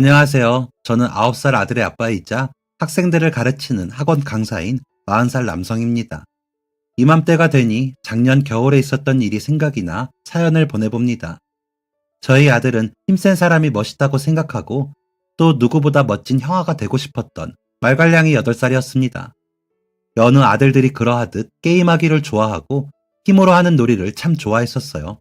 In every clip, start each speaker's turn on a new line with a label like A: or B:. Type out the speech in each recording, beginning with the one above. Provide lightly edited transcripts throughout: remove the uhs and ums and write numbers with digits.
A: 안녕하세요. 저는 9살 아들의 아빠이자 학생들을 가르치는 학원 강사인 40살 남성입니다. 이맘때가 되니 작년 겨울에 있었던 일이 생각이 나 사연을 보내봅니다. 저희 아들은 힘센 사람이 멋있다고 생각하고 또 누구보다 멋진 형아가 되고 싶었던 말괄량이 8살이었습니다. 여느 아들들이 그러하듯 게임하기를 좋아하고 힘으로 하는 놀이를 참 좋아했었어요.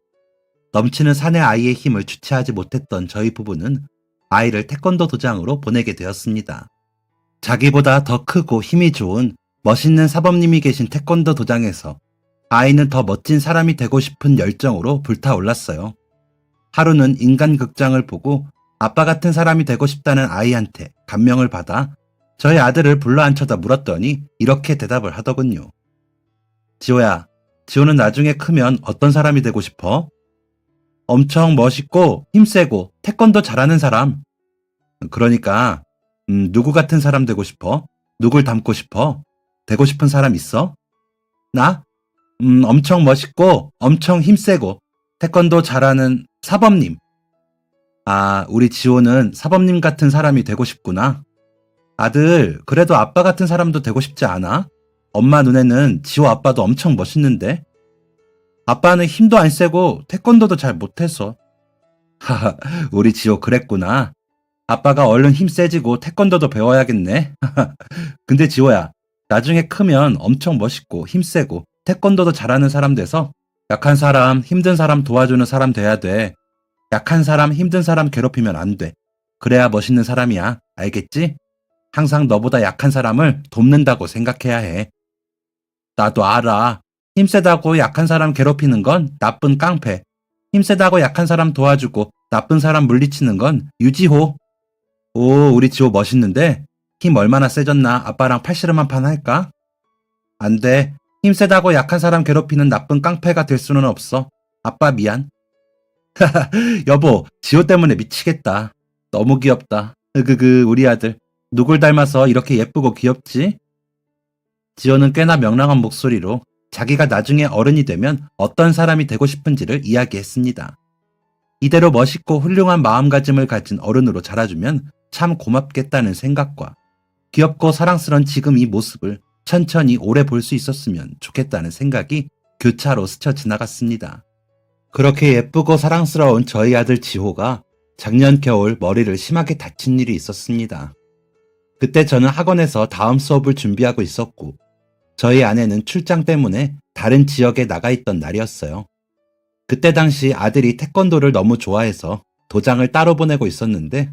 A: 넘치는 사내 아이의 힘을 주체하지 못했던 저희 부부는 아이를 태권도 도장으로 보내게 되었습니다. 자기보다 더 크고 힘이 좋은 멋있는 사범님이 계신 태권도 도장에서 아이는 더 멋진 사람이 되고 싶은 열정으로 불타올랐어요. 하루는 인간극장을 보고 아빠 같은 사람이 되고 싶다는 아이한테 감명을 받아 저희 아들을 불러앉혀다 물었더니 이렇게 대답을 하더군요. 지호야, 지호는 나중에 크면 어떤 사람이 되고 싶어? 엄청 멋있고 힘세고 태권도 잘하는 사람. 그러니까 누구 같은 사람 되고 싶어? 누굴 닮고 싶어? 되고 싶은 사람 있어? 나? 엄청 멋있고 엄청 힘세고 태권도 잘하는 사범님. 아, 우리 지호는 사범님 같은 사람이 되고 싶구나. 아들, 그래도 아빠 같은 사람도 되고 싶지 않아? 엄마 눈에는 지호 아빠도 엄청 멋있는데? 아빠는 힘도 안 세고 태권도도 잘 못해서. 하하, 우리 지호 그랬구나. 아빠가 얼른 힘 세지고 태권도도 배워야겠네. 근데 지호야, 나중에 크면 엄청 멋있고 힘 세고 태권도도 잘하는 사람 돼서 약한 사람, 힘든 사람 도와주는 사람 돼야 돼. 약한 사람, 힘든 사람 괴롭히면 안 돼. 그래야 멋있는 사람이야. 알겠지? 항상 너보다 약한 사람을 돕는다고 생각해야 해. 나도 알아. 힘세다고 약한 사람 괴롭히는 건 나쁜 깡패. 힘세다고 약한 사람 도와주고 나쁜 사람 물리치는 건 유지호. 오, 우리 지호 멋있는데? 힘 얼마나 세졌나? 아빠랑 팔씨름 한 판 할까? 안 돼. 힘세다고 약한 사람 괴롭히는 나쁜 깡패가 될 수는 없어. 아빠 미안. 여보, 지호 때문에 미치겠다. 너무 귀엽다. 우리 아들. 누굴 닮아서 이렇게 예쁘고 귀엽지? 지호는 꽤나 명랑한 목소리로 자기가 나중에 어른이 되면 어떤 사람이 되고 싶은지를 이야기했습니다. 이대로 멋있고 훌륭한 마음가짐을 가진 어른으로 자라주면 참 고맙겠다는 생각과 귀엽고 사랑스런 지금 이 모습을 천천히 오래 볼 수 있었으면 좋겠다는 생각이 교차로 스쳐 지나갔습니다. 그렇게 예쁘고 사랑스러운 저희 아들 지호가 작년 겨울 머리를 심하게 다친 일이 있었습니다. 그때 저는 학원에서 다음 수업을 준비하고 있었고 저희 아내는 출장 때문에 다른 지역에 나가 있던 날이었어요. 그때 당시 아들이 태권도를 너무 좋아해서 도장을 따로 보내고 있었는데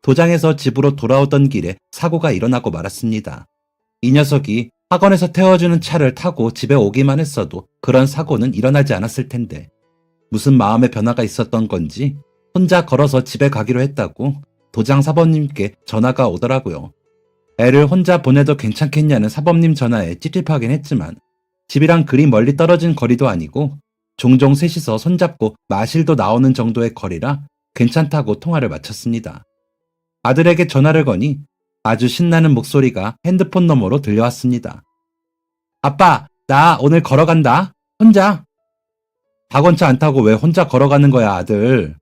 A: 도장에서 집으로 돌아오던 길에 사고가 일어나고 말았습니다. 이 녀석이 학원에서 태워주는 차를 타고 집에 오기만 했어도 그런 사고는 일어나지 않았을 텐데 무슨 마음의 변화가 있었던 건지 혼자 걸어서 집에 가기로 했다고 도장 사범님께 전화가 오더라고요. 애를 혼자 보내도 괜찮겠냐는 사범님 전화에 찝찝하긴 했지만 집이랑 그리 멀리 떨어진 거리도 아니고 종종 셋이서 손잡고 마실도 나오는 정도의 거리라 괜찮다고 통화를 마쳤습니다. 아들에게 전화를 거니 아주 신나는 목소리가 핸드폰 너머로 들려왔습니다. 아빠, 나 오늘 걸어간다. 혼자. 학원차 안 타고 왜 혼자 걸어가는 거야, 아들?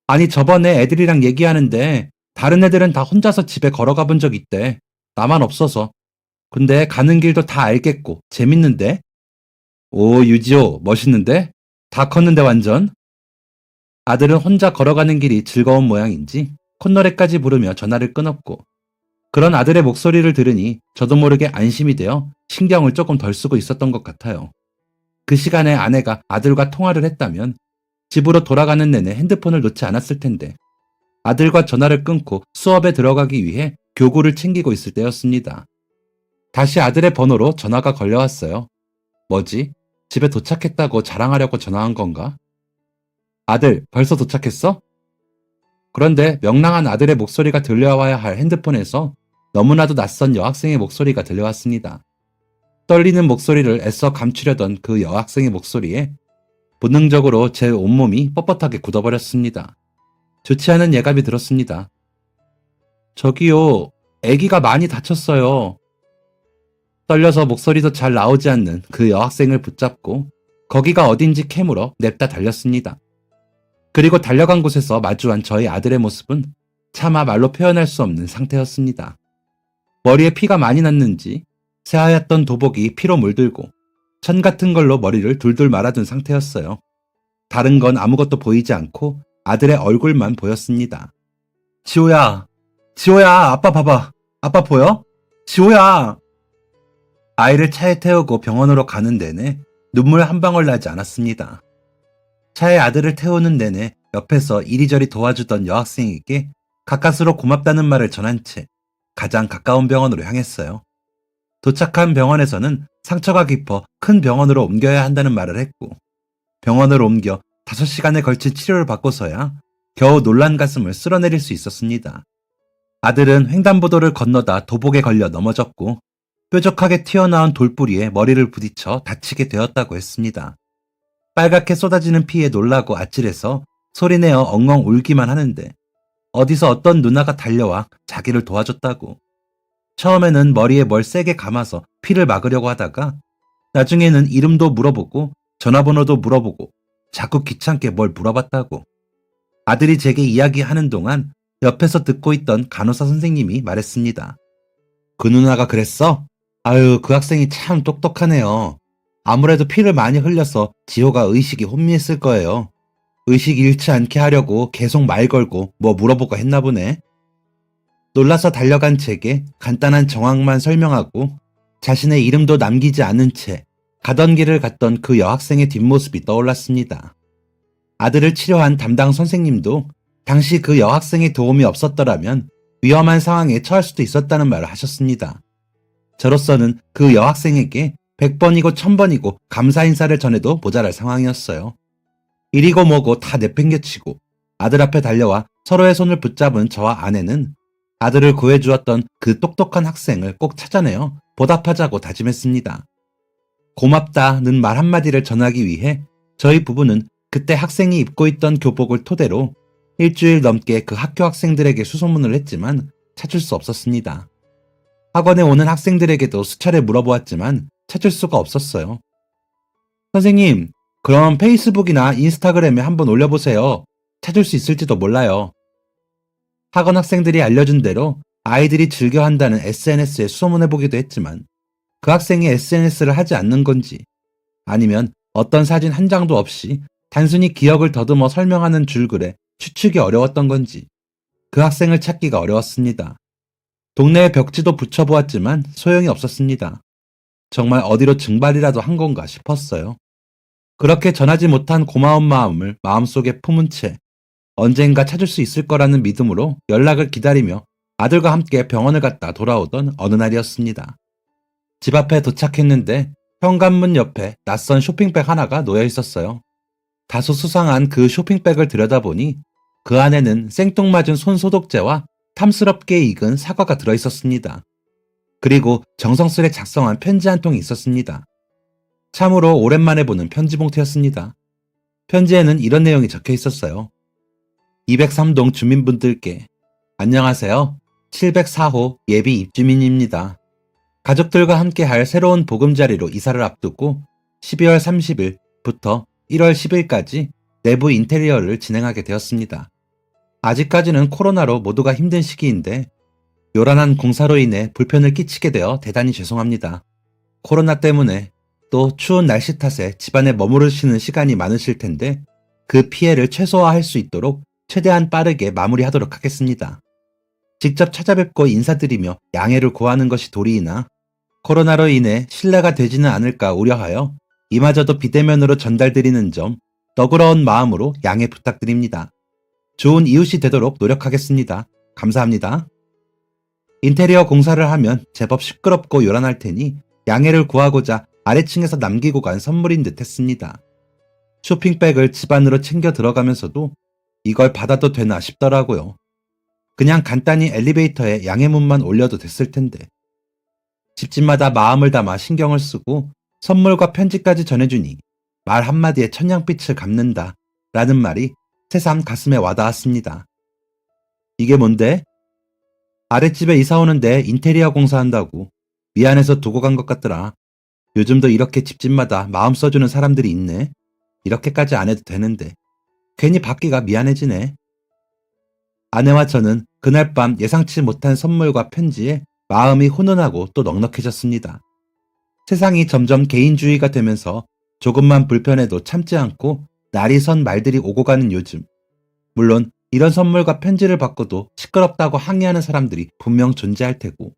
A: 아니, 저번에 애들이랑 얘기하는데 다른 애들은 다 혼자서 집에 걸어가 본 적 있대. 나만 없어서. 근데 가는 길도 다 알겠고 재밌는데? 오, 유지호 멋있는데? 다 컸는데 완전? 아들은 혼자 걸어가는 길이 즐거운 모양인지 콧노래까지 부르며 전화를 끊었고 그런 아들의 목소리를 들으니 저도 모르게 안심이 되어 신경을 조금 덜 쓰고 있었던 것 같아요. 그 시간에 아내가 아들과 통화를 했다면 집으로 돌아가는 내내 핸드폰을 놓지 않았을 텐데 아들과 전화를 끊고 수업에 들어가기 위해 교구를 챙기고 있을 때였습니다. 다시 아들의 번호로 전화가 걸려왔어요. 뭐지? 집에 도착했다고 자랑하려고 전화한 건가? 아들, 벌써 도착했어? 그런데 명랑한 아들의 목소리가 들려와야 할 핸드폰에서 너무나도 낯선 여학생의 목소리가 들려왔습니다. 떨리는 목소리를 애써 감추려던 그 여학생의 목소리에 본능적으로 제 온몸이 뻣뻣하게 굳어버렸습니다. 좋지 않은 예감이 들었습니다. 저기요, 아기가 많이 다쳤어요. 떨려서 목소리도 잘 나오지 않는 그 여학생을 붙잡고 거기가 어딘지 캐물어 냅다 달렸습니다. 그리고 달려간 곳에서 마주한 저희 아들의 모습은 차마 말로 표현할 수 없는 상태였습니다. 머리에 피가 많이 났는지 새하얗던 도복이 피로 물들고 천 같은 걸로 머리를 둘둘 말아둔 상태였어요. 다른 건 아무것도 보이지 않고 아들의 얼굴만 보였습니다. 지호야, 지호야, 아빠 봐봐. 아빠 보여? 지호야! 아이를 차에 태우고 병원으로 가는 내내 눈물 한 방울 나지 않았습니다. 차에 아들을 태우는 내내 옆에서 이리저리 도와주던 여학생에게 가까스로 고맙다는 말을 전한 채 가장 가까운 병원으로 향했어요. 도착한 병원에서는 상처가 깊어 큰 병원으로 옮겨야 한다는 말을 했고, 병원으로 옮겨 5시간에 걸친 치료를 받고서야 겨우 놀란 가슴을 쓸어내릴 수 있었습니다. 아들은 횡단보도를 건너다 도복에 걸려 넘어졌고 뾰족하게 튀어나온 돌부리에 머리를 부딪혀 다치게 되었다고 했습니다. 빨갛게 쏟아지는 피에 놀라고 아찔해서 소리내어 엉엉 울기만 하는데 어디서 어떤 누나가 달려와 자기를 도와줬다고. 처음에는 머리에 뭘 세게 감아서 피를 막으려고 하다가 나중에는 이름도 물어보고 전화번호도 물어보고 자꾸 귀찮게 뭘 물어봤다고. 아들이 제게 이야기하는 동안 옆에서 듣고 있던 간호사 선생님이 말했습니다. 그 누나가 그랬어? 아유, 그 학생이 참 똑똑하네요. 아무래도 피를 많이 흘려서 지호가 의식이 혼미했을 거예요. 의식 잃지 않게 하려고 계속 말 걸고 뭐 물어보고 했나 보네. 놀라서 달려간 제게 간단한 정황만 설명하고 자신의 이름도 남기지 않은 채 가던 길을 갔던 그 여학생의 뒷모습이 떠올랐습니다. 아들을 치료한 담당 선생님도 당시 그 여학생의 도움이 없었더라면 위험한 상황에 처할 수도 있었다는 말을 하셨습니다. 저로서는 그 여학생에게 100번이고 1000번이고 감사 인사를 전해도 모자랄 상황이었어요. 이리고 뭐고 다 내팽개치고 아들 앞에 달려와 서로의 손을 붙잡은 저와 아내는 아들을 구해주었던 그 똑똑한 학생을 꼭 찾아내어 보답하자고 다짐했습니다. 고맙다는 말 한마디를 전하기 위해 저희 부부는 그때 학생이 입고 있던 교복을 토대로 일주일 넘게 그 학교 학생들에게 수소문을 했지만 찾을 수 없었습니다. 학원에 오는 학생들에게도 수차례 물어보았지만 찾을 수가 없었어요. 선생님, 그럼 페이스북이나 인스타그램에 한번 올려보세요. 찾을 수 있을지도 몰라요. 학원 학생들이 알려준 대로 아이들이 즐겨한다는 SNS에 수소문해보기도 했지만 그 학생이 SNS를 하지 않는 건지 아니면 어떤 사진 한 장도 없이 단순히 기억을 더듬어 설명하는 줄글에 추측이 어려웠던 건지 그 학생을 찾기가 어려웠습니다. 동네에 벽지도 붙여보았지만 소용이 없었습니다. 정말 어디로 증발이라도 한 건가 싶었어요. 그렇게 전하지 못한 고마운 마음을 마음속에 품은 채 언젠가 찾을 수 있을 거라는 믿음으로 연락을 기다리며 아들과 함께 병원을 갔다 돌아오던 어느 날이었습니다. 집 앞에 도착했는데 현관문 옆에 낯선 쇼핑백 하나가 놓여 있었어요. 다소 수상한 그 쇼핑백을 들여다보니 그 안에는 생뚱맞은 손소독제와 탐스럽게 익은 사과가 들어있었습니다. 그리고 정성스레 작성한 편지 한 통이 있었습니다. 참으로 오랜만에 보는 편지 봉투였습니다. 편지에는 이런 내용이 적혀 있었어요. 203동 주민분들께 안녕하세요. 704호 예비 입주민입니다. 가족들과 함께 할 새로운 보금자리로 이사를 앞두고 12월 30일부터 1월 10일까지 내부 인테리어를 진행하게 되었습니다. 아직까지는 코로나로 모두가 힘든 시기인데 요란한 공사로 인해 불편을 끼치게 되어 대단히 죄송합니다. 코로나 때문에 또 추운 날씨 탓에 집안에 머무르시는 시간이 많으실 텐데 그 피해를 최소화할 수 있도록 최대한 빠르게 마무리하도록 하겠습니다. 직접 찾아뵙고 인사드리며 양해를 구하는 것이 도리이나 코로나로 인해 신뢰가 되지는 않을까 우려하여 이마저도 비대면으로 전달드리는 점 너그러운 마음으로 양해 부탁드립니다. 좋은 이웃이 되도록 노력하겠습니다. 감사합니다. 인테리어 공사를 하면 제법 시끄럽고 요란할 테니 양해를 구하고자 아래층에서 남기고 간 선물인 듯 했습니다. 쇼핑백을 집 안으로 챙겨 들어가면서도 이걸 받아도 되나 싶더라고요. 그냥 간단히 엘리베이터에 양해문만 올려도 됐을 텐데. 집집마다 마음을 담아 신경을 쓰고 선물과 편지까지 전해주니 말 한마디에 천냥빛을 갚는다 라는 말이 새삼 가슴에 와닿았습니다. 이게 뭔데? 아랫집에 이사 오는데 인테리어 공사한다고 미안해서 두고 간 것 같더라. 요즘도 이렇게 집집마다 마음 써주는 사람들이 있네. 이렇게까지 안 해도 되는데 괜히 받기가 미안해지네. 아내와 저는 그날 밤 예상치 못한 선물과 편지에 마음이 훈훈하고 또 넉넉해졌습니다. 세상이 점점 개인주의가 되면서 조금만 불편해도 참지 않고 날이 선 말들이 오고 가는 요즘. 물론 이런 선물과 편지를 받고도 시끄럽다고 항의하는 사람들이 분명 존재할 테고,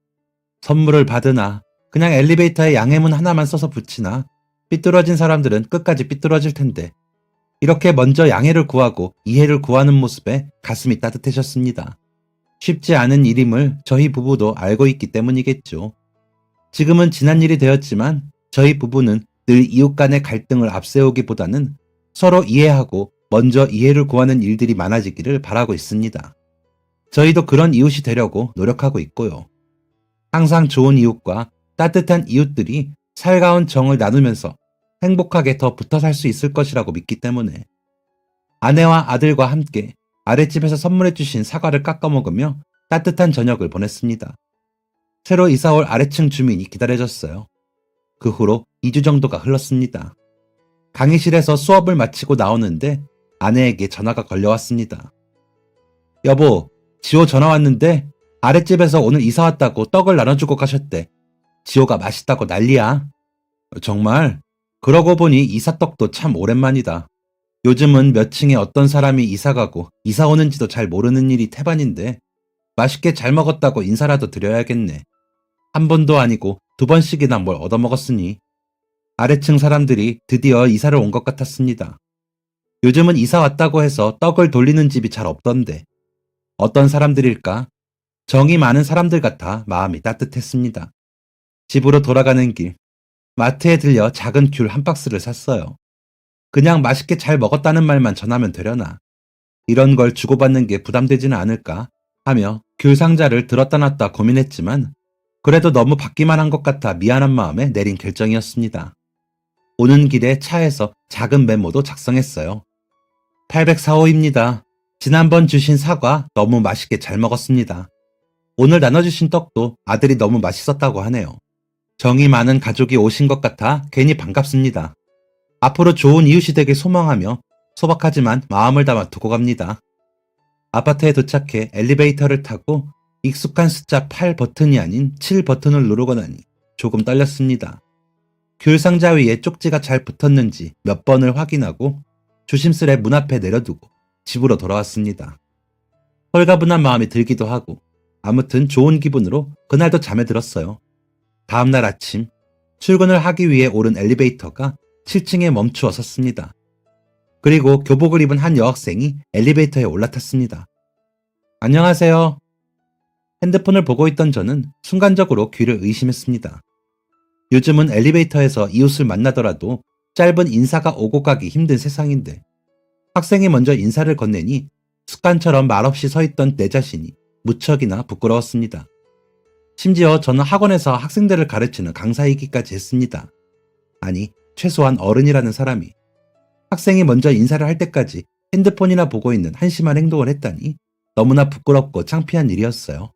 A: 선물을 받으나 그냥 엘리베이터에 양해문 하나만 써서 붙이나 삐뚤어진 사람들은 끝까지 삐뚤어질 텐데, 이렇게 먼저 양해를 구하고 이해를 구하는 모습에 가슴이 따뜻해졌습니다. 쉽지 않은 일임을 저희 부부도 알고 있기 때문이겠죠. 지금은 지난 일이 되었지만 저희 부부는 늘 이웃 간의 갈등을 앞세우기보다는 서로 이해하고 먼저 이해를 구하는 일들이 많아지기를 바라고 있습니다. 저희도 그런 이웃이 되려고 노력하고 있고요. 항상 좋은 이웃과 따뜻한 이웃들이 살가운 정을 나누면서 행복하게 더 붙어 살 수 있을 것이라고 믿기 때문에 아내와 아들과 함께 아랫집에서 선물해 주신 사과를 깎아 먹으며 따뜻한 저녁을 보냈습니다. 새로 이사올 아래층 주민이 기다려졌어요. 그 후로 2주 정도가 흘렀습니다. 강의실에서 수업을 마치고 나오는데 아내에게 전화가 걸려왔습니다. 여보, 지호 전화 왔는데 아랫집에서 오늘 이사 왔다고 떡을 나눠주고 가셨대. 지호가 맛있다고 난리야. 정말? 그러고 보니 이사떡도 참 오랜만이다. 요즘은 몇 층에 어떤 사람이 이사가고 이사 오는지도 잘 모르는 일이 태반인데 맛있게 잘 먹었다고 인사라도 드려야겠네. 한 번도 아니고 2번씩이나 뭘 얻어먹었으니. 아래층 사람들이 드디어 이사를 온 것 같았습니다. 요즘은 이사 왔다고 해서 떡을 돌리는 집이 잘 없던데 어떤 사람들일까? 정이 많은 사람들 같아 마음이 따뜻했습니다. 집으로 돌아가는 길, 마트에 들려 작은 귤 한 박스를 샀어요. 그냥 맛있게 잘 먹었다는 말만 전하면 되려나. 이런 걸 주고받는 게 부담되지는 않을까 하며 귤 상자를 들었다 놨다 고민했지만 그래도 너무 받기만 한 것 같아 미안한 마음에 내린 결정이었습니다. 오는 길에 차에서 작은 메모도 작성했어요. 804호입니다. 지난번 주신 사과 너무 맛있게 잘 먹었습니다. 오늘 나눠주신 떡도 아들이 너무 맛있었다고 하네요. 정이 많은 가족이 오신 것 같아 괜히 반갑습니다. 앞으로 좋은 이웃이 되길 소망하며 소박하지만 마음을 담아 두고 갑니다. 아파트에 도착해 엘리베이터를 타고 익숙한 숫자 8 버튼이 아닌 7 버튼을 누르고 나니 조금 떨렸습니다. 귤 상자 위에 쪽지가 잘 붙었는지 몇 번을 확인하고 조심스레 문 앞에 내려두고 집으로 돌아왔습니다. 홀가분한 마음이 들기도 하고 아무튼 좋은 기분으로 그날도 잠에 들었어요. 다음날 아침 출근을 하기 위해 오른 엘리베이터가 7층에 멈추어 섰습니다. 그리고 교복을 입은 한 여학생이 엘리베이터에 올라탔습니다. 안녕하세요. 핸드폰을 보고 있던 저는 순간적으로 귀를 의심했습니다. 요즘은 엘리베이터에서 이웃을 만나더라도 짧은 인사가 오고 가기 힘든 세상인데 학생이 먼저 인사를 건네니 습관처럼 말없이 서 있던 내 자신이 무척이나 부끄러웠습니다. 심지어 저는 학원에서 학생들을 가르치는 강사이기까지 했습니다. 아니, 최소한 어른이라는 사람이 학생이 먼저 인사를 할 때까지 핸드폰이나 보고 있는 한심한 행동을 했다니 너무나 부끄럽고 창피한 일이었어요.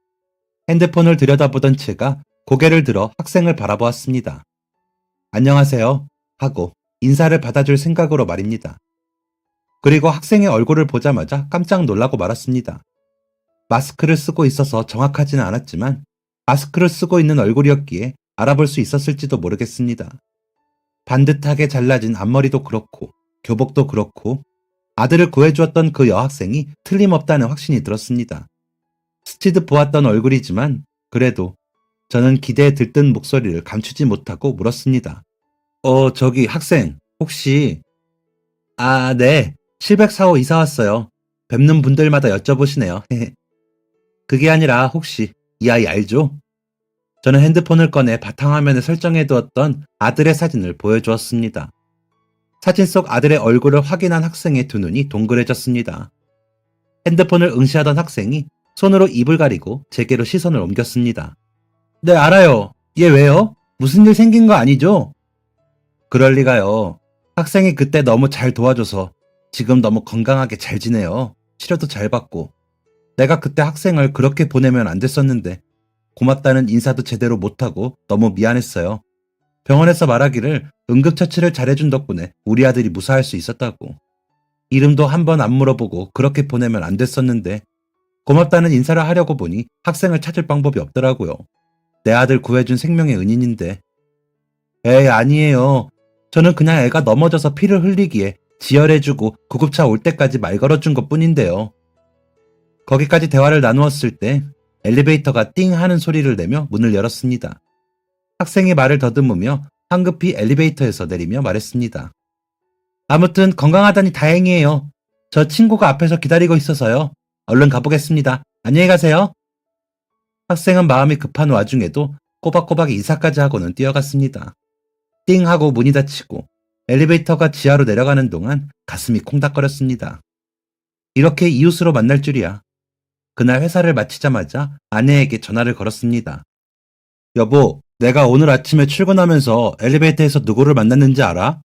A: 핸드폰을 들여다보던 제가 고개를 들어 학생을 바라보았습니다. 안녕하세요 하고 인사를 받아줄 생각으로 말입니다. 그리고 학생의 얼굴을 보자마자 깜짝 놀라고 말았습니다. 마스크를 쓰고 있어서 정확하지는 않았지만 마스크를 쓰고 있는 얼굴이었기에 알아볼 수 있었을지도 모르겠습니다. 반듯하게 잘라진 앞머리도 그렇고 교복도 그렇고 아들을 구해주었던 그 여학생이 틀림없다는 확신이 들었습니다. 스치듯 보았던 얼굴이지만 그래도 저는 기대에 들뜬 목소리를 감추지 못하고 물었습니다. 저기 학생 혹시 네. 704호 이사 왔어요. 뵙는 분들마다 여쭤보시네요. 그게 아니라 혹시 이 아이 알죠? 저는 핸드폰을 꺼내 바탕화면에 설정해두었던 아들의 사진을 보여주었습니다. 사진 속 아들의 얼굴을 확인한 학생의 두 눈이 동그래졌습니다. 핸드폰을 응시하던 학생이 손으로 입을 가리고 제게로 시선을 옮겼습니다. 네, 알아요. 얘 왜요? 무슨 일 생긴 거 아니죠? 그럴 리가요. 학생이 그때 너무 잘 도와줘서 지금 너무 건강하게 잘 지내요. 치료도 잘 받고. 내가 그때 학생을 그렇게 보내면 안 됐었는데 고맙다는 인사도 제대로 못하고 너무 미안했어요. 병원에서 말하기를 응급처치를 잘해준 덕분에 우리 아들이 무사할 수 있었다고. 이름도 한 번 안 물어보고 그렇게 보내면 안 됐었는데 고맙다는 인사를 하려고 보니 학생을 찾을 방법이 없더라고요. 내 아들 구해준 생명의 은인인데. 에이, 아니에요. 저는 그냥 애가 넘어져서 피를 흘리기에 지혈해주고 구급차 올 때까지 말 걸어준 것 뿐인데요. 거기까지 대화를 나누었을 때 엘리베이터가 띵 하는 소리를 내며 문을 열었습니다. 학생이 말을 더듬으며 황급히 엘리베이터에서 내리며 말했습니다. 아무튼 건강하다니 다행이에요. 저 친구가 앞에서 기다리고 있어서요. 얼른 가보겠습니다. 안녕히 가세요. 학생은 마음이 급한 와중에도 꼬박꼬박 인사까지 하고는 뛰어갔습니다. 띵 하고 문이 닫히고 엘리베이터가 지하로 내려가는 동안 가슴이 콩닥거렸습니다. 이렇게 이웃으로 만날 줄이야. 그날 회사를 마치자마자 아내에게 전화를 걸었습니다. 여보, 내가 오늘 아침에 출근하면서 엘리베이터에서 누구를 만났는지 알아?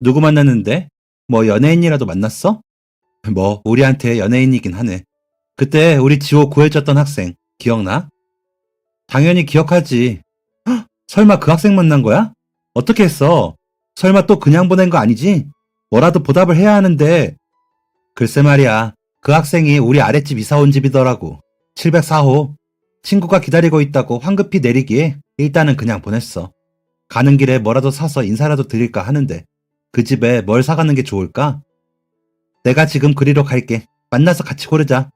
A: 누구 만났는데? 뭐 연예인이라도 만났어? 뭐 우리한테 연예인이긴 하네. 그때 우리 지호 구해줬던 학생 기억나? 당연히 기억하지. 헉, 설마 그 학생 만난 거야? 어떻게 했어? 설마 또 그냥 보낸 거 아니지? 뭐라도 보답을 해야 하는데. 글쎄 말이야. 그 학생이 우리 아랫집 이사 온 집이더라고. 704호. 친구가 기다리고 있다고 황급히 내리기에 일단은 그냥 보냈어. 가는 길에 뭐라도 사서 인사라도 드릴까 하는데 그 집에 뭘 사가는 게 좋을까? 내가 지금 그리로 갈게. 만나서 같이 고르자.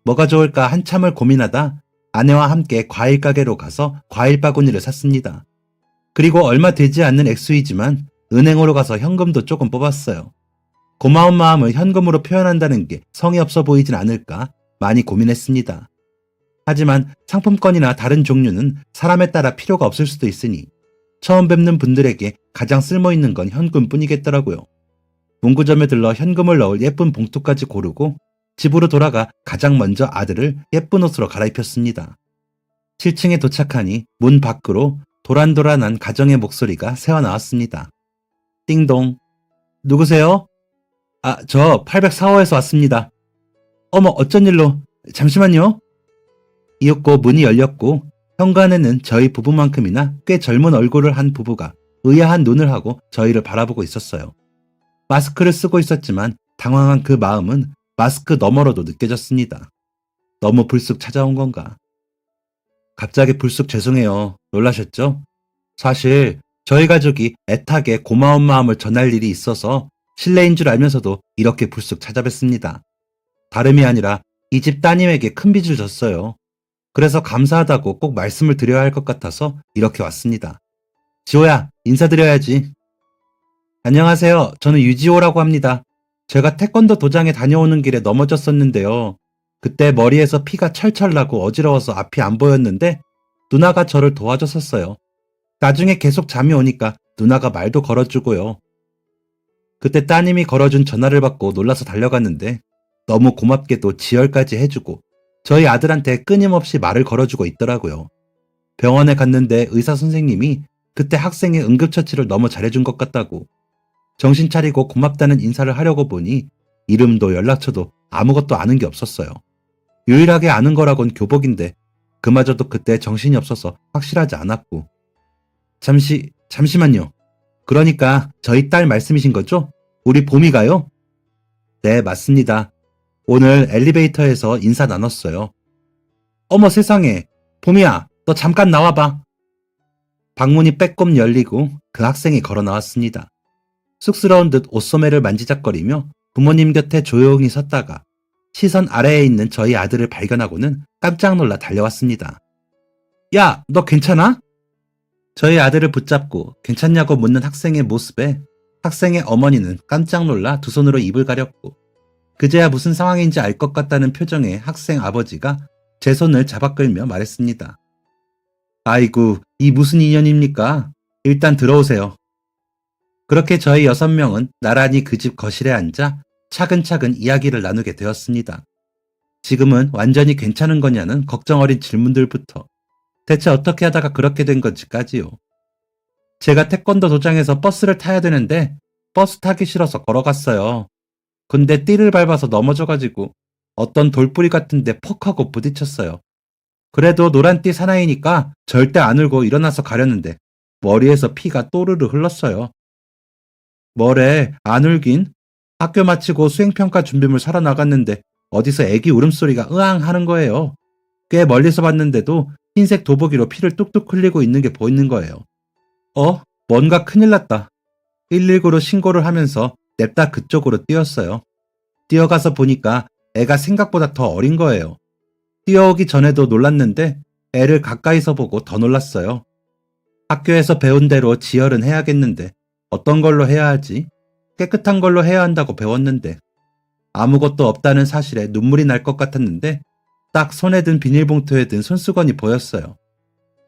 A: 뭐가 좋을까 한참을 고민하다 아내와 함께 과일 가게로 가서 과일 바구니를 샀습니다. 그리고 얼마 되지 않는 액수이지만 은행으로 가서 현금도 조금 뽑았어요. 고마운 마음을 현금으로 표현한다는 게 성의 없어 보이진 않을까 많이 고민했습니다. 하지만 상품권이나 다른 종류는 사람에 따라 필요가 없을 수도 있으니 처음 뵙는 분들에게 가장 쓸모있는 건 현금뿐이겠더라고요. 문구점에 들러 현금을 넣을 예쁜 봉투까지 고르고 집으로 돌아가 가장 먼저 아들을 예쁜 옷으로 갈아입혔습니다. 7층에 도착하니 문 밖으로 도란도란한 가정의 목소리가 새어나왔습니다. 띵동. 누구세요? 아, 저 804호에서 왔습니다. 어머, 어쩐 일로? 잠시만요. 이윽고 문이 열렸고 현관에는 저희 부부만큼이나 꽤 젊은 얼굴을 한 부부가 의아한 눈을 하고 저희를 바라보고 있었어요. 마스크를 쓰고 있었지만 당황한 그 마음은 마스크 너머로도 느껴졌습니다. 너무 불쑥 찾아온 건가? 갑자기 불쑥 죄송해요. 놀라셨죠? 사실 저희 가족이 애타게 고마운 마음을 전할 일이 있어서 실례인 줄 알면서도 이렇게 불쑥 찾아뵙습니다. 다름이 아니라 이 집 따님에게 큰 빚을 졌어요. 그래서 감사하다고 꼭 말씀을 드려야 할 것 같아서 이렇게 왔습니다. 지호야, 인사드려야지. 안녕하세요. 저는 유지호라고 합니다. 제가 태권도 도장에 다녀오는 길에 넘어졌었는데요. 그때 머리에서 피가 철철 나고 어지러워서 앞이 안 보였는데 누나가 저를 도와줬었어요. 나중에 계속 잠이 오니까 누나가 말도 걸어주고요. 그때 따님이 걸어준 전화를 받고 놀라서 달려갔는데 너무 고맙게도 지혈까지 해주고 저희 아들한테 끊임없이 말을 걸어주고 있더라고요. 병원에 갔는데 의사 선생님이 그때 학생의 응급처치를 너무 잘해준 것 같다고 정신 차리고 고맙다는 인사를 하려고 보니 이름도 연락처도 아무것도 아는 게 없었어요. 유일하게 아는 거라곤 교복인데 그마저도 그때 정신이 없어서 확실하지 않았고. 잠시만요. 그러니까 저희 딸 말씀이신 거죠? 우리 봄이가요? 네, 맞습니다. 오늘 엘리베이터에서 인사 나눴어요. 어머 세상에, 봄이야, 너 잠깐 나와봐. 방문이 빼꼼 열리고 그 학생이 걸어 나왔습니다. 쑥스러운 듯 옷소매를 만지작거리며 부모님 곁에 조용히 섰다가 시선 아래에 있는 저희 아들을 발견하고는 깜짝 놀라 달려왔습니다. 야, 너 괜찮아? 저희 아들을 붙잡고 괜찮냐고 묻는 학생의 모습에 학생의 어머니는 깜짝 놀라 두 손으로 입을 가렸고 그제야 무슨 상황인지 알 것 같다는 표정의 학생 아버지가 제 손을 잡아 끌며 말했습니다. 아이고, 이 무슨 인연입니까? 일단 들어오세요. 그렇게 저희 6명은 나란히 그 집 거실에 앉아 차근차근 이야기를 나누게 되었습니다. 지금은 완전히 괜찮은 거냐는 걱정 어린 질문들부터 대체 어떻게 하다가 그렇게 된 건지까지요. 제가 태권도 도장에서 버스를 타야 되는데 버스 타기 싫어서 걸어갔어요. 근데 띠를 밟아서 넘어져가지고 어떤 돌뿌리 같은 데 퍽 하고 부딪혔어요. 그래도 노란띠 사나이니까 절대 안 울고 일어나서 가려는데 머리에서 피가 또르르 흘렀어요. 뭐래, 안 울긴? 학교 마치고 수행평가 준비물 사러 나갔는데 어디서 애기 울음소리가 으앙 하는 거예요. 꽤 멀리서 봤는데도 흰색 도보기로 피를 뚝뚝 흘리고 있는 게 보이는 거예요. 뭔가 큰일 났다. 119로 신고를 하면서 냅다 그쪽으로 뛰었어요. 뛰어가서 보니까 애가 생각보다 더 어린 거예요. 뛰어오기 전에도 놀랐는데 애를 가까이서 보고 더 놀랐어요. 학교에서 배운 대로 지혈은 해야겠는데 어떤 걸로 해야 하지? 깨끗한 걸로 해야 한다고 배웠는데 아무것도 없다는 사실에 눈물이 날 것 같았는데 딱 손에 든 비닐봉투에 든 손수건이 보였어요.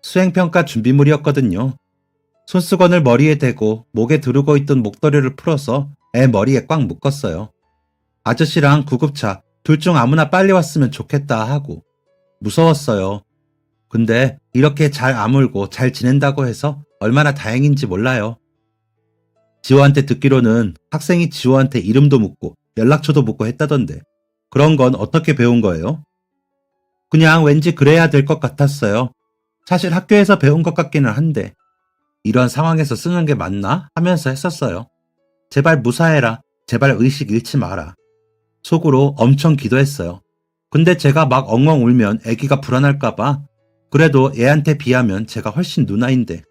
A: 수행평가 준비물이었거든요. 손수건을 머리에 대고 목에 두르고 있던 목도리를 풀어서 애 머리에 꽉 묶었어요. 아저씨랑 구급차 둘 중 아무나 빨리 왔으면 좋겠다 하고 무서웠어요. 근데 이렇게 잘 아물고 잘 지낸다고 해서 얼마나 다행인지 몰라요. 지호한테 듣기로는 학생이 지호한테 이름도 묻고 연락처도 묻고 했다던데 그런 건 어떻게 배운 거예요? 그냥 왠지 그래야 될 것 같았어요. 사실 학교에서 배운 것 같기는 한데 이런 상황에서 쓰는 게 맞나 하면서 했었어요. 제발 무사해라. 제발 의식 잃지 마라. 속으로 엄청 기도했어요. 근데 제가 막 엉엉 울면 애기가 불안할까봐 그래도 애한테 비하면 제가 훨씬 누나인데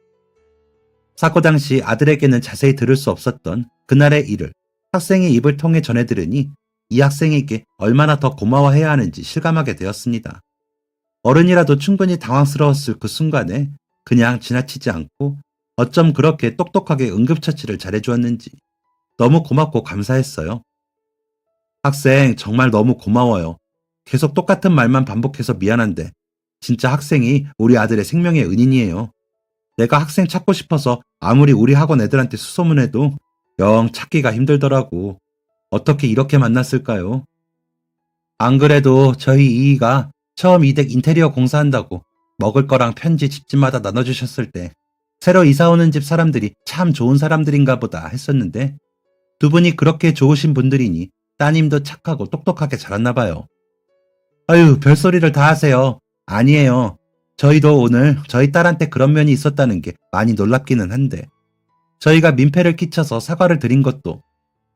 A: 사고 당시 아들에게는 자세히 들을 수 없었던 그날의 일을 학생의 입을 통해 전해 들으니 이 학생에게 얼마나 더 고마워해야 하는지 실감하게 되었습니다. 어른이라도 충분히 당황스러웠을 그 순간에 그냥 지나치지 않고 어쩜 그렇게 똑똑하게 응급처치를 잘해주었는지 너무 고맙고 감사했어요. 학생 정말 너무 고마워요. 계속 똑같은 말만 반복해서 미안한데 진짜 학생이 우리 아들의 생명의 은인이에요. 내가 학생 찾고 싶어서 아무리 우리 학원 애들한테 수소문해도 영 찾기가 힘들더라고. 어떻게 이렇게 만났을까요? 안 그래도 저희 이이가 처음 이댁 인테리어 공사한다고 먹을 거랑 편지 집집마다 나눠주셨을 때 새로 이사 오는 집 사람들이 참 좋은 사람들인가 보다 했었는데 두 분이 그렇게 좋으신 분들이니 따님도 착하고 똑똑하게 자랐나 봐요. 아유, 별소리를 다 하세요. 아니에요. 저희도 오늘 저희 딸한테 그런 면이 있었다는 게 많이 놀랍기는 한데 저희가 민폐를 끼쳐서 사과를 드린 것도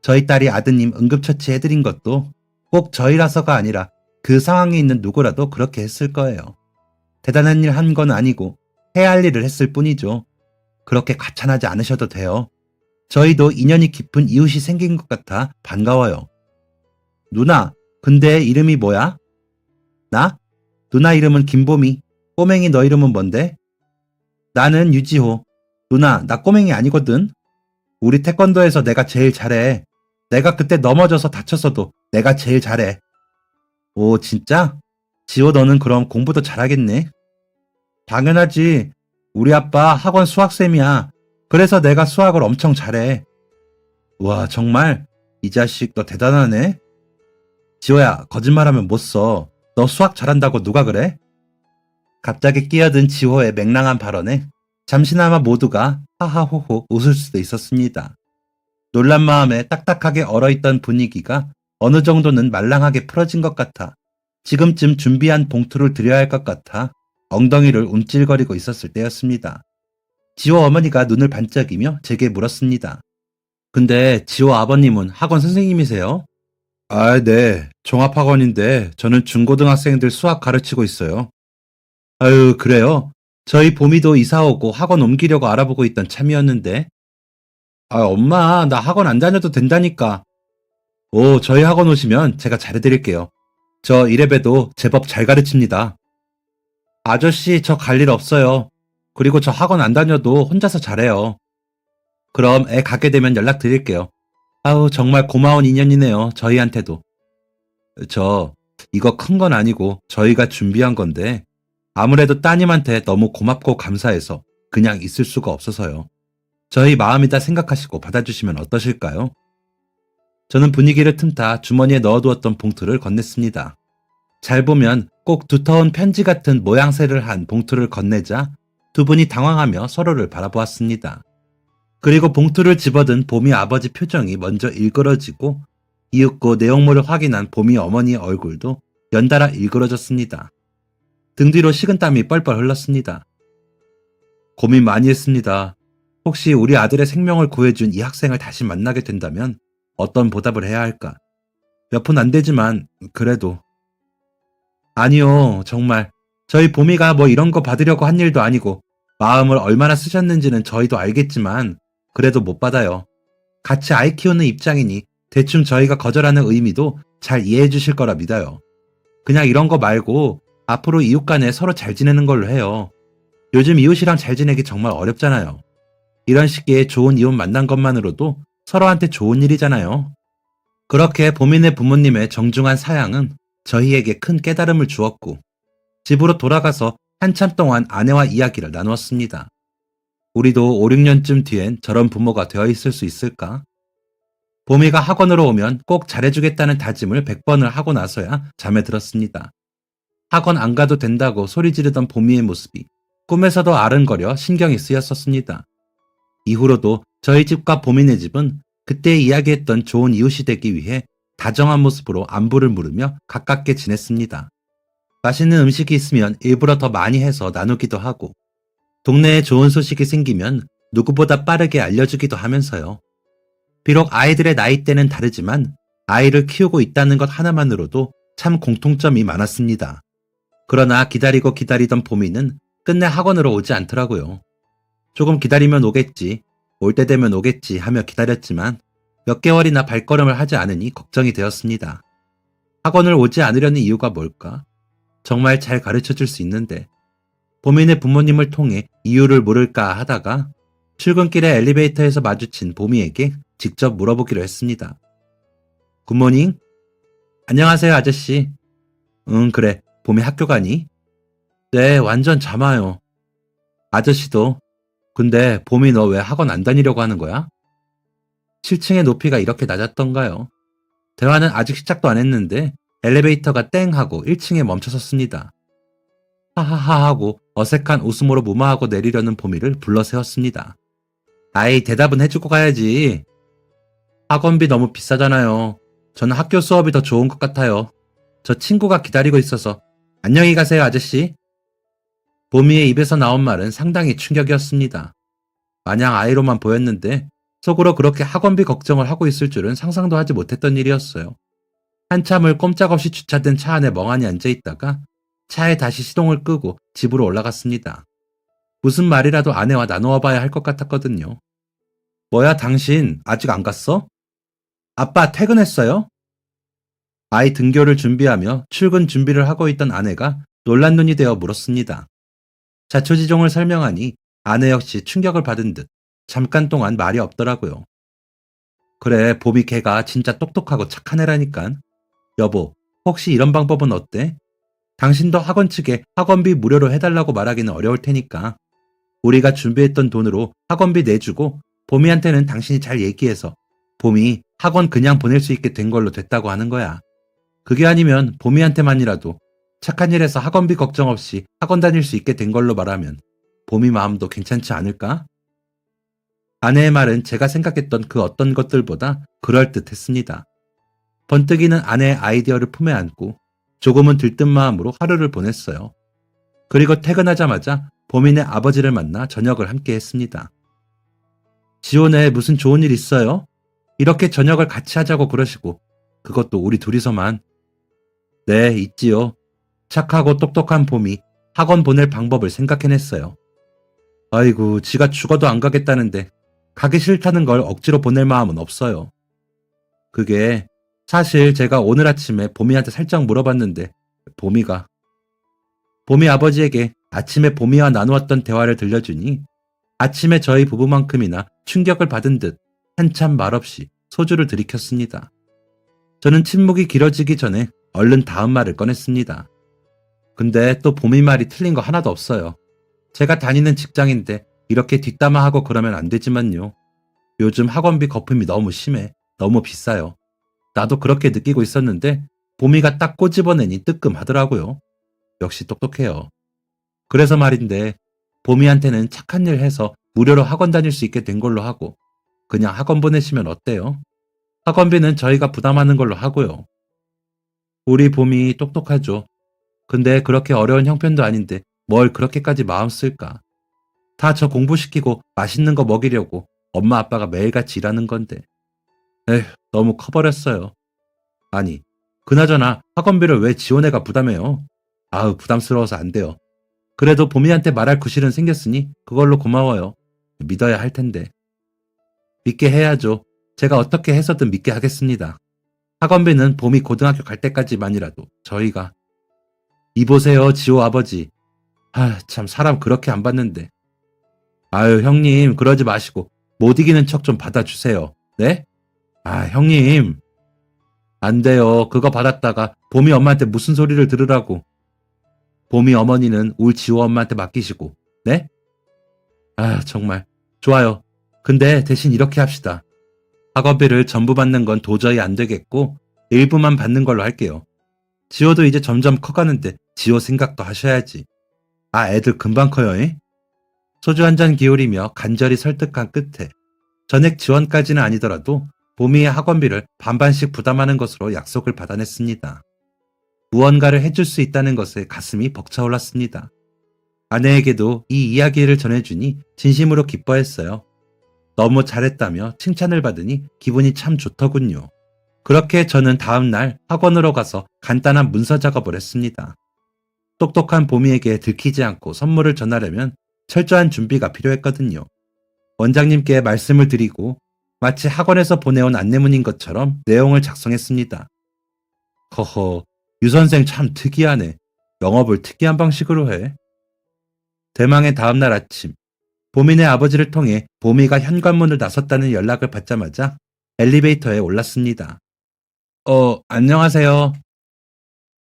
A: 저희 딸이 아드님 응급처치 해드린 것도 꼭 저희라서가 아니라 그 상황에 있는 누구라도 그렇게 했을 거예요. 대단한 일 한 건 아니고 해야 할 일을 했을 뿐이죠. 그렇게 과찬하지 않으셔도 돼요. 저희도 인연이 깊은 이웃이 생긴 것 같아 반가워요. 누나, 근데 이름이 뭐야? 나? 누나 이름은 김보미. 꼬맹이 너 이름은 뭔데? 나는 유지호. 누나, 나 꼬맹이 아니거든. 우리 태권도에서 내가 제일 잘해. 내가 그때 넘어져서 다쳤어도 내가 제일 잘해. 오, 진짜? 지호 너는 그럼 공부도 잘하겠네? 당연하지. 우리 아빠 학원 수학쌤이야. 그래서 내가 수학을 엄청 잘해. 와, 정말? 이 자식 너 대단하네. 지호야, 거짓말하면 못 써. 너 수학 잘한다고 누가 그래? 갑자기 끼어든 지호의 맹랑한 발언에 잠시나마 모두가 하하호호 웃을 수도 있었습니다. 놀란 마음에 딱딱하게 얼어있던 분위기가 어느 정도는 말랑하게 풀어진 것 같아 지금쯤 준비한 봉투를 드려야 할 것 같아 엉덩이를 움찔거리고 있었을 때였습니다. 지호 어머니가 눈을 반짝이며 제게 물었습니다. 근데 지호 아버님은 학원 선생님이세요? 아, 네. 종합학원인데 저는 중고등학생들 수학 가르치고 있어요. 아유, 그래요? 저희 봄이도 이사 오고 학원 옮기려고 알아보고 있던 참이었는데. 아, 엄마, 나 학원 안 다녀도 된다니까. 오, 저희 학원 오시면 제가 잘해드릴게요. 저 이래봬도 제법 잘 가르칩니다. 아저씨, 저 갈 일 없어요. 그리고 저 학원 안 다녀도 혼자서 잘해요. 그럼 애 가게 되면 연락드릴게요. 아우, 정말 고마운 인연이네요. 저희한테도. 저, 이거 큰 건 아니고 저희가 준비한 건데 아무래도 따님한테 너무 고맙고 감사해서 그냥 있을 수가 없어서요. 저희 마음이다 생각하시고 받아주시면 어떠실까요? 저는 분위기를 틈타 주머니에 넣어두었던 봉투를 건넸습니다. 잘 보면 꼭 두터운 편지 같은 모양새를 한 봉투를 건네자 두 분이 당황하며 서로를 바라보았습니다. 그리고 봉투를 집어든 봄이 아버지 표정이 먼저 일그러지고 이윽고 내용물을 확인한 봄이 어머니의 얼굴도 연달아 일그러졌습니다. 등 뒤로 식은땀이 뻘뻘 흘렀습니다. 고민 많이 했습니다. 혹시 우리 아들의 생명을 구해준 이 학생을 다시 만나게 된다면 어떤 보답을 해야 할까? 몇 푼 안 되지만 그래도. 아니요, 정말. 저희 봄이가 뭐 이런 거 받으려고 한 일도 아니고 마음을 얼마나 쓰셨는지는 저희도 알겠지만 그래도 못 받아요. 같이 아이 키우는 입장이니 대충 저희가 거절하는 의미도 잘 이해해 주실 거라 믿어요. 그냥 이런 거 말고 앞으로 이웃 간에 서로 잘 지내는 걸로 해요. 요즘 이웃이랑 잘 지내기 정말 어렵잖아요. 이런 시기에 좋은 이웃 만난 것만으로도 서로한테 좋은 일이잖아요. 그렇게 보민의 부모님의 정중한 사양은 저희에게 큰 깨달음을 주었고, 집으로 돌아가서 한참 동안 아내와 이야기를 나누었습니다. 우리도 5, 6년쯤 뒤엔 저런 부모가 되어 있을 수 있을까? 보미가 학원으로 오면 꼭 잘해주겠다는 다짐을 100번을 하고 나서야 잠에 들었습니다. 학원 안 가도 된다고 소리 지르던 보미의 모습이 꿈에서도 아른거려 신경이 쓰였었습니다. 이후로도 저희 집과 보미네 집은 그때 이야기했던 좋은 이웃이 되기 위해 다정한 모습으로 안부를 물으며 가깝게 지냈습니다. 맛있는 음식이 있으면 일부러 더 많이 해서 나누기도 하고, 동네에 좋은 소식이 생기면 누구보다 빠르게 알려주기도 하면서요. 비록 아이들의 나이대는 다르지만 아이를 키우고 있다는 것 하나만으로도 참 공통점이 많았습니다. 그러나 기다리고 기다리던 보미는 끝내 학원으로 오지 않더라고요. 조금 기다리면 오겠지, 올 때 되면 오겠지 하며 기다렸지만 몇 개월이나 발걸음을 하지 않으니 걱정이 되었습니다. 학원을 오지 않으려는 이유가 뭘까? 정말 잘 가르쳐 줄 수 있는데. 보민의 부모님을 통해 이유를 물을까 하다가 출근길에 엘리베이터에서 마주친 보미에게 직접 물어보기로 했습니다. 굿모닝? 안녕하세요, 아저씨. 응, 그래. 보미 학교 가니? 네, 완전 잠아요. 아저씨도. 근데 봄이 너 왜 학원 안 다니려고 하는 거야? 7층의 높이가 이렇게 낮았던가요? 대화는 아직 시작도 안 했는데 엘리베이터가 땡 하고 1층에 멈춰섰습니다. 하하하 하고 어색한 웃음으로 무마하고 내리려는 봄이를 불러 세웠습니다. 아이, 대답은 해주고 가야지. 학원비 너무 비싸잖아요. 저는 학교 수업이 더 좋은 것 같아요. 저 친구가 기다리고 있어서. 안녕히 가세요, 아저씨. 봄이의 입에서 나온 말은 상당히 충격이었습니다. 마냥 아이로만 보였는데 속으로 그렇게 학원비 걱정을 하고 있을 줄은 상상도 하지 못했던 일이었어요. 한참을 꼼짝없이 주차된 차 안에 멍하니 앉아있다가 차에 다시 시동을 끄고 집으로 올라갔습니다. 무슨 말이라도 아내와 나누어 봐야 할 것 같았거든요. 뭐야, 당신 아직 안 갔어? 아빠 퇴근했어요? 아이 등교를 준비하며 출근 준비를 하고 있던 아내가 놀란 눈이 되어 물었습니다. 자초지종을 설명하니 아내 역시 충격을 받은 듯 잠깐 동안 말이 없더라고요. 그래, 보비 걔가 진짜 똑똑하고 착한 애라니깐. 여보, 혹시 이런 방법은 어때? 당신도 학원 측에 학원비 무료로 해달라고 말하기는 어려울 테니까 우리가 준비했던 돈으로 학원비 내주고 봄이한테는 당신이 잘 얘기해서 봄이 학원 그냥 보낼 수 있게 된 걸로 됐다고 하는 거야. 그게 아니면 봄이한테만이라도 착한 일해서 학원비 걱정 없이 학원 다닐 수 있게 된 걸로 말하면 봄이 마음도 괜찮지 않을까? 아내의 말은 제가 생각했던 그 어떤 것들보다 그럴듯했습니다. 번뜩이는 아내의 아이디어를 품에 안고 조금은 들뜬 마음으로 하루를 보냈어요. 그리고 퇴근하자마자 보민의 아버지를 만나 저녁을 함께 했습니다. 지호네 무슨 좋은 일 있어요? 이렇게 저녁을 같이 하자고 그러시고 그것도 우리 둘이서만. 네, 있지요. 착하고 똑똑한 봄이 학원 보낼 방법을 생각해냈어요. 아이고, 지가 죽어도 안 가겠다는데 가기 싫다는 걸 억지로 보낼 마음은 없어요. 그게 사실 제가 오늘 아침에 봄이한테 살짝 물어봤는데 봄이 아버지에게 아침에 봄이와 나누었던 대화를 들려주니 아침에 저희 부부만큼이나 충격을 받은 듯 한참 말없이 소주를 들이켰습니다. 저는 침묵이 길어지기 전에 얼른 다음 말을 꺼냈습니다. 근데 또 봄이 말이 틀린 거 하나도 없어요. 제가 다니는 직장인데 이렇게 뒷담화하고 그러면 안 되지만요. 요즘 학원비 거품이 너무 심해. 너무 비싸요. 나도 그렇게 느끼고 있었는데 봄이가 딱 꼬집어내니 뜨끔하더라고요. 역시 똑똑해요. 그래서 말인데 봄이한테는 착한 일 해서 무료로 학원 다닐 수 있게 된 걸로 하고 그냥 학원 보내시면 어때요? 학원비는 저희가 부담하는 걸로 하고요. 우리 봄이 똑똑하죠. 근데 그렇게 어려운 형편도 아닌데 뭘 그렇게까지 마음 쓸까? 다 저 공부시키고 맛있는 거 먹이려고 엄마 아빠가 매일같이 일하는 건데. 에휴, 너무 커버렸어요. 아니, 그나저나 학원비를 왜 지원해가 부담해요? 아우, 부담스러워서 안 돼요. 그래도 봄이한테 말할 구실은 생겼으니 그걸로 고마워요. 믿어야 할 텐데. 믿게 해야죠. 제가 어떻게 해서든 믿게 하겠습니다. 학원비는 봄이 고등학교 갈 때까지만이라도 저희가. 이보세요, 지호 아버지. 참 사람 그렇게 안 봤는데. 아유, 형님, 그러지 마시고 못 이기는 척 좀 받아주세요. 네? 형님. 안 돼요. 그거 받았다가 봄이 엄마한테 무슨 소리를 들으라고. 봄이 어머니는 울 지호 엄마한테 맡기시고. 네? 정말. 좋아요. 근데 대신 이렇게 합시다. 학원비를 전부 받는 건 도저히 안 되겠고 일부만 받는 걸로 할게요. 지호도 이제 점점 커가는데 지호 생각도 하셔야지. 애들 금방 커요. 잉? 소주 한 잔 기울이며 간절히 설득한 끝에 전액 지원까지는 아니더라도 봄이의 학원비를 반반씩 부담하는 것으로 약속을 받아냈습니다. 무언가를 해줄 수 있다는 것에 가슴이 벅차올랐습니다. 아내에게도 이 이야기를 전해주니 진심으로 기뻐했어요. 너무 잘했다며 칭찬을 받으니 기분이 참 좋더군요. 그렇게 저는 다음 날 학원으로 가서 간단한 문서 작업을 했습니다. 똑똑한 봄이에게 들키지 않고 선물을 전하려면 철저한 준비가 필요했거든요. 원장님께 말씀을 드리고 마치 학원에서 보내온 안내문인 것처럼 내용을 작성했습니다. 허허, 유 선생 참 특이하네. 영업을 특이한 방식으로 해. 대망의 다음날 아침, 봄이네 아버지를 통해 봄이가 현관문을 나섰다는 연락을 받자마자 엘리베이터에 올랐습니다. 안녕하세요.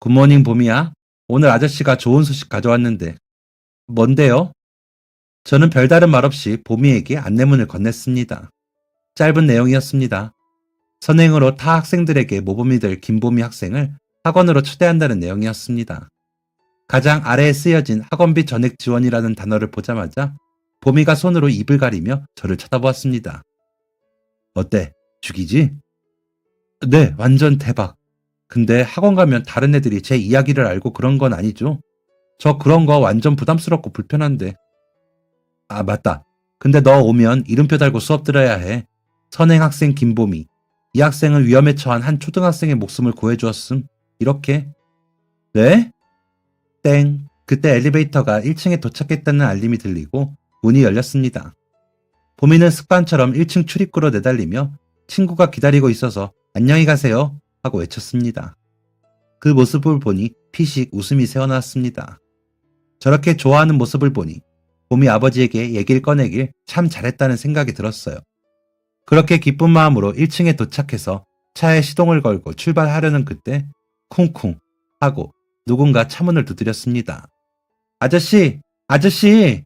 A: 굿모닝 봄이야. 오늘 아저씨가 좋은 소식 가져왔는데. 뭔데요? 저는 별다른 말 없이 봄이에게 안내문을 건넸습니다. 짧은 내용이었습니다. 선행으로 타 학생들에게 모범이 될 김봄이 학생을 학원으로 초대한다는 내용이었습니다. 가장 아래에 쓰여진 학원비 전액 지원이라는 단어를 보자마자 봄이가 손으로 입을 가리며 저를 쳐다보았습니다. 어때? 죽이지? 네, 완전 대박. 근데 학원 가면 다른 애들이 제 이야기를 알고 그런 건 아니죠? 저 그런 거 완전 부담스럽고 불편한데. 맞다. 근데 너 오면 이름표 달고 수업 들어야 해. 선행 학생 김봄이. 이 학생은 위험에 처한 한 초등학생의 목숨을 구해주었음. 이렇게. 네? 땡. 그때 엘리베이터가 1층에 도착했다는 알림이 들리고 문이 열렸습니다. 봄이는 습관처럼 1층 출입구로 내달리며 친구가 기다리고 있어서 안녕히 가세요 하고 외쳤습니다. 그 모습을 보니 피식 웃음이 새어나왔습니다. 저렇게 좋아하는 모습을 보니 봄이 아버지에게 얘기를 꺼내길 참 잘했다는 생각이 들었어요. 그렇게 기쁜 마음으로 1층에 도착해서 차에 시동을 걸고 출발하려는 그때 쿵쿵 하고 누군가 차문을 두드렸습니다. 아저씨! 아저씨!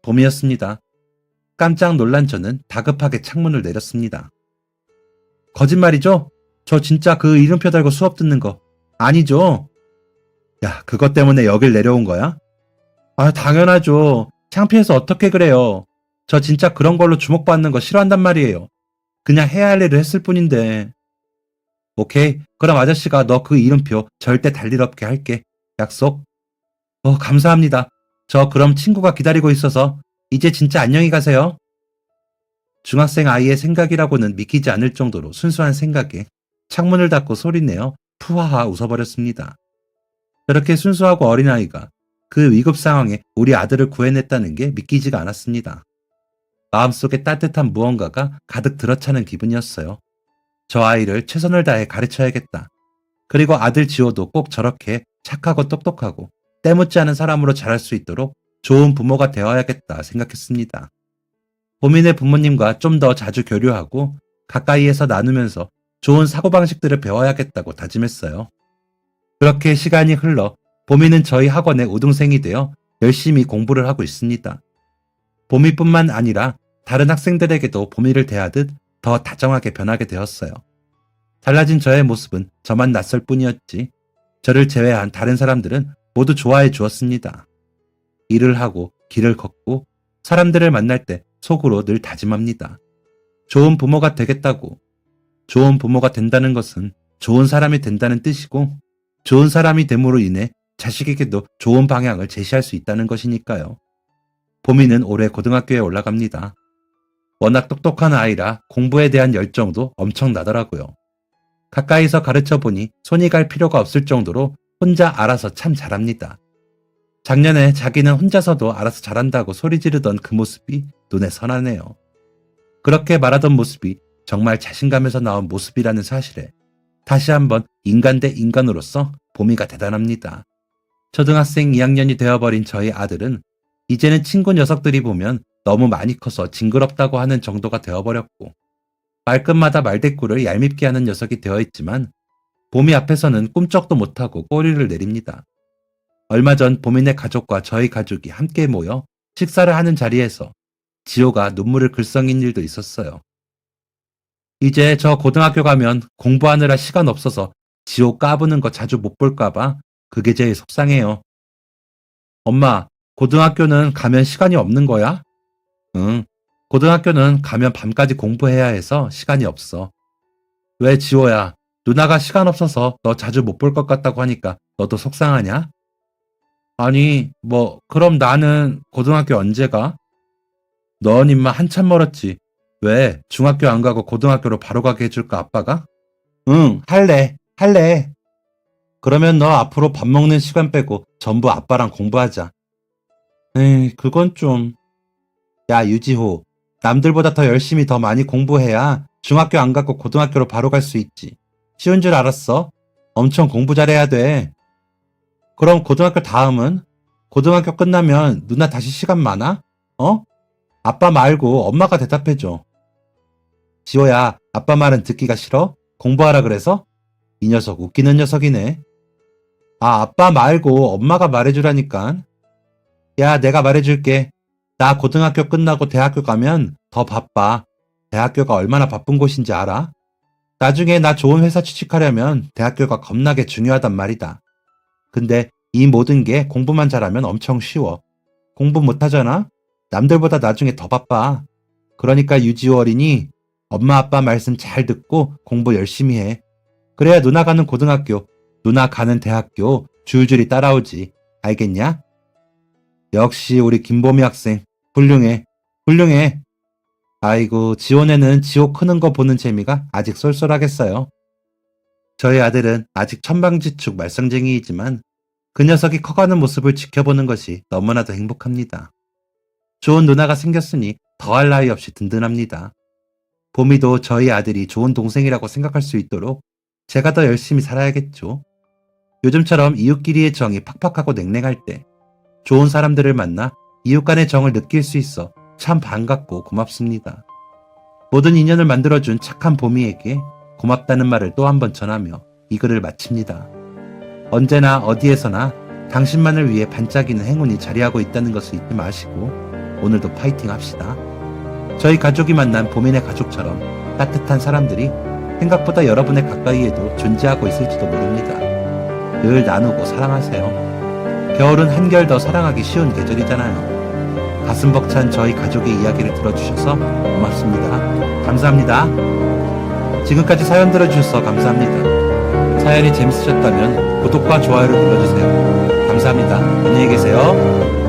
A: 봄이었습니다. 깜짝 놀란 저는 다급하게 창문을 내렸습니다. 거짓말이죠? 저 진짜 그 이름표 달고 수업 듣는 거 아니죠? 야, 그것 때문에 여길 내려온 거야? 당연하죠. 창피해서 어떻게 그래요. 저 진짜 그런 걸로 주목받는 거 싫어한단 말이에요. 그냥 해야 할 일을 했을 뿐인데. 오케이, 그럼 아저씨가 너 그 이름표 절대 달릴 없게 할게. 약속? 감사합니다. 저 그럼 친구가 기다리고 있어서 이제 진짜 안녕히 가세요. 중학생 아이의 생각이라고는 믿기지 않을 정도로 순수한 생각에 창문을 닫고 소리내어 푸하하 웃어버렸습니다. 저렇게 순수하고 어린 아이가 그 위급 상황에 우리 아들을 구해냈다는 게 믿기지가 않았습니다. 마음속에 따뜻한 무언가가 가득 들어차는 기분이었어요. 저 아이를 최선을 다해 가르쳐야겠다. 그리고 아들 지호도 꼭 저렇게 착하고 똑똑하고 때묻지 않은 사람으로 자랄 수 있도록 좋은 부모가 되어야겠다 생각했습니다. 봄이네 부모님과 좀 더 자주 교류하고 가까이에서 나누면서 좋은 사고방식들을 배워야겠다고 다짐했어요. 그렇게 시간이 흘러 봄이는 저희 학원의 우등생이 되어 열심히 공부를 하고 있습니다. 봄이뿐만 아니라 다른 학생들에게도 봄이를 대하듯 더 다정하게 변하게 되었어요. 달라진 저의 모습은 저만 낯설 뿐이었지 저를 제외한 다른 사람들은 모두 좋아해 주었습니다. 일을 하고 길을 걷고 사람들을 만날 때 속으로 늘 다짐합니다. 좋은 부모가 되겠다고. 좋은 부모가 된다는 것은 좋은 사람이 된다는 뜻이고 좋은 사람이 됨으로 인해 자식에게도 좋은 방향을 제시할 수 있다는 것이니까요. 봄이는 올해 고등학교에 올라갑니다. 워낙 똑똑한 아이라 공부에 대한 열정도 엄청나더라고요. 가까이서 가르쳐 보니 손이 갈 필요가 없을 정도로 혼자 알아서 참 잘합니다. 작년에 자기는 혼자서도 알아서 잘한다고 소리 지르던 그 모습이 눈에 선하네요. 그렇게 말하던 모습이 정말 자신감에서 나온 모습이라는 사실에 다시 한번 인간 대 인간으로서 보미가 대단합니다. 초등학생 2학년이 되어버린 저희 아들은 이제는 친구 녀석들이 보면 너무 많이 커서 징그럽다고 하는 정도가 되어버렸고 말끝마다 말대꾸를 얄밉게 하는 녀석이 되어 있지만 보미 앞에서는 꿈쩍도 못하고 꼬리를 내립니다. 얼마 전 보미네 가족과 저희 가족이 함께 모여 식사를 하는 자리에서 지호가 눈물을 글썽인 일도 있었어요. 이제 저 고등학교 가면 공부하느라 시간 없어서 지호 까부는 거 자주 못 볼까봐 그게 제일 속상해요. 엄마, 고등학교는 가면 시간이 없는 거야? 응, 고등학교는 가면 밤까지 공부해야 해서 시간이 없어. 왜 지호야, 누나가 시간 없어서 너 자주 못 볼 것 같다고 하니까 너도 속상하냐? 아니, 그럼 나는 고등학교 언제 가? 넌 임마 한참 멀었지. 왜, 중학교 안 가고 고등학교로 바로 가게 해줄까, 아빠가? 응, 할래. 그러면 너 앞으로 밥 먹는 시간 빼고 전부 아빠랑 공부하자. 에이, 그건 좀. 야, 유지호. 남들보다 더 열심히 더 많이 공부해야 중학교 안 가고 고등학교로 바로 갈 수 있지. 쉬운 줄 알았어? 엄청 공부 잘해야 돼. 그럼 고등학교 다음은? 고등학교 끝나면 누나 다시 시간 많아? 어? 아빠 말고 엄마가 대답해줘. 지호야, 아빠 말은 듣기가 싫어? 공부하라 그래서? 이 녀석 웃기는 녀석이네. 아, 아빠 말고 엄마가 말해주라니까. 야, 내가 말해줄게. 나 고등학교 끝나고 대학교 가면 더 바빠. 대학교가 얼마나 바쁜 곳인지 알아? 나중에 나 좋은 회사 취직하려면 대학교가 겁나게 중요하단 말이다. 근데 이 모든 게 공부만 잘하면 엄청 쉬워. 공부 못하잖아? 남들보다 나중에 더 바빠. 그러니까 유지호 어린이 엄마 아빠 말씀 잘 듣고 공부 열심히 해. 그래야 누나 가는 고등학교, 누나 가는 대학교 줄줄이 따라오지. 알겠냐? 역시 우리 김보미 학생 훌륭해. 아이고, 지호네는 지호 크는 거 보는 재미가 아직 쏠쏠하겠어요. 저희 아들은 아직 천방지축 말썽쟁이이지만 그 녀석이 커가는 모습을 지켜보는 것이 너무나도 행복합니다. 좋은 누나가 생겼으니 더할 나위 없이 든든합니다. 보미도 저희 아들이 좋은 동생이라고 생각할 수 있도록 제가 더 열심히 살아야겠죠. 요즘처럼 이웃끼리의 정이 팍팍하고 냉랭할 때 좋은 사람들을 만나 이웃 간의 정을 느낄 수 있어 참 반갑고 고맙습니다. 모든 인연을 만들어준 착한 보미에게 고맙다는 말을 또 한 번 전하며 이 글을 마칩니다. 언제나 어디에서나 당신만을 위해 반짝이는 행운이 자리하고 있다는 것을 잊지 마시고 오늘도 파이팅 합시다. 저희 가족이 만난 보미네 가족처럼 따뜻한 사람들이 생각보다 여러분의 가까이에도 존재하고 있을지도 모릅니다. 늘 나누고 사랑하세요. 겨울은 한결 더 사랑하기 쉬운 계절이잖아요. 가슴 벅찬 저희 가족의 이야기를 들어주셔서 고맙습니다. 감사합니다. 지금까지 사연 들어주셔서 감사합니다. 사연이 재밌으셨다면 구독과 좋아요를 눌러주세요. 감사합니다. 안녕히 계세요.